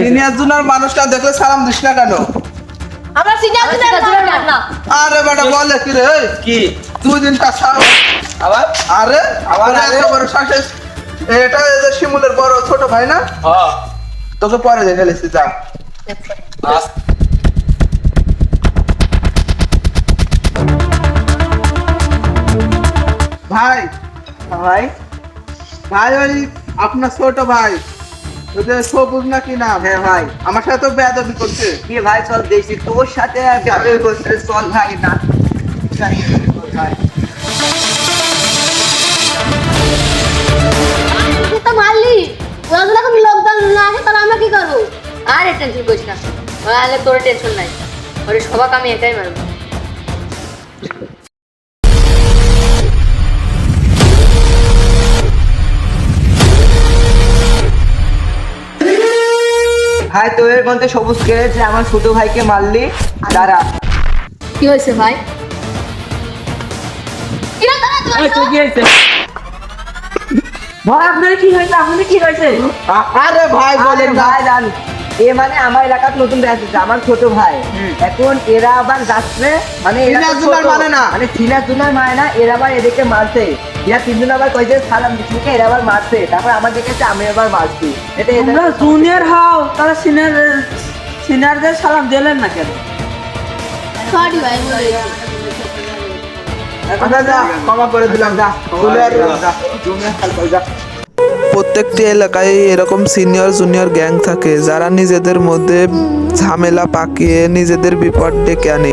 Senior junior মানুষটা দেখলে সালাম দিস না কেন? আমরা সিনিয়র জুনিয়র না। আরে বেটা বলে কি রে? কি দুই দিন কাজ ছাড়ো আবার? আরে আবার এত বড় সাকসেস, এটা যে শিমুলের বড় ছোট ভাই না? হ্যাঁ, তোকে পরে দেখে লিখছি যা। ভাই ভাই ভাই ওই আপনার ছোট ভাই ওই যে সবুজ না কি নাম? হ্যাঁ ভাই, আমার সাথে তো বেয়াদবি করছে। কি ভাই চল দেখছি তোর সাথে আর গাবের করছে, চল ভাই না ভাই। তো মারলি ওরা যখন লকডাউন না আসে তাহলে আমরা কি করবো? আরে টেনশন করিস না, তাহলে তোর টেনশন নাই, ওরে সবাক আমি একাই মারবো। ভাই তোর মধ্যে সবুজ কেড়েছে আমার ছোট ভাইকে মারলি, দাঁড়া। কি হয়েছে ভাই? কিরা তারা কি হয়েছে ভাই, আপনার কি হয়েছে? আপনার কি হয়েছে? আরে ভাই বলেন না। ভাই জান, এ মানে আমার এলাকার নতুন আসছে, আমার ছোট ভাই। এখন এরা আবার যাচ্ছে মানে সিনিয়র জুনিয়র মানে না, মানে সিনিয়র জুনিয়র মানে না, এরা আবার এদিকে মারছে। এরা তিনজন আবার কয়েছে সালাম দিচ্ছে, এরা আবার মারছে, তারপর আমার দেখেছে আমি আবার মারছি। এটা তোমরা জুনিয়র হও, তারা সিনিয়রদের সালাম দিলেন না কেন? সরি ভাই বলে আচ্ছা যা, ক্ষমা করে দিলাম যা, চলে আর যা, জুনিয়র খেল যা। প্রত্যেকটি এলাকায় এরকম সিনিয়র জুনিয়র গ্যাং থাকে যারা নিজেদের মধ্যে ঝামেলা পাকিয়ে নিজেদের বিপদ ডেকে আনে।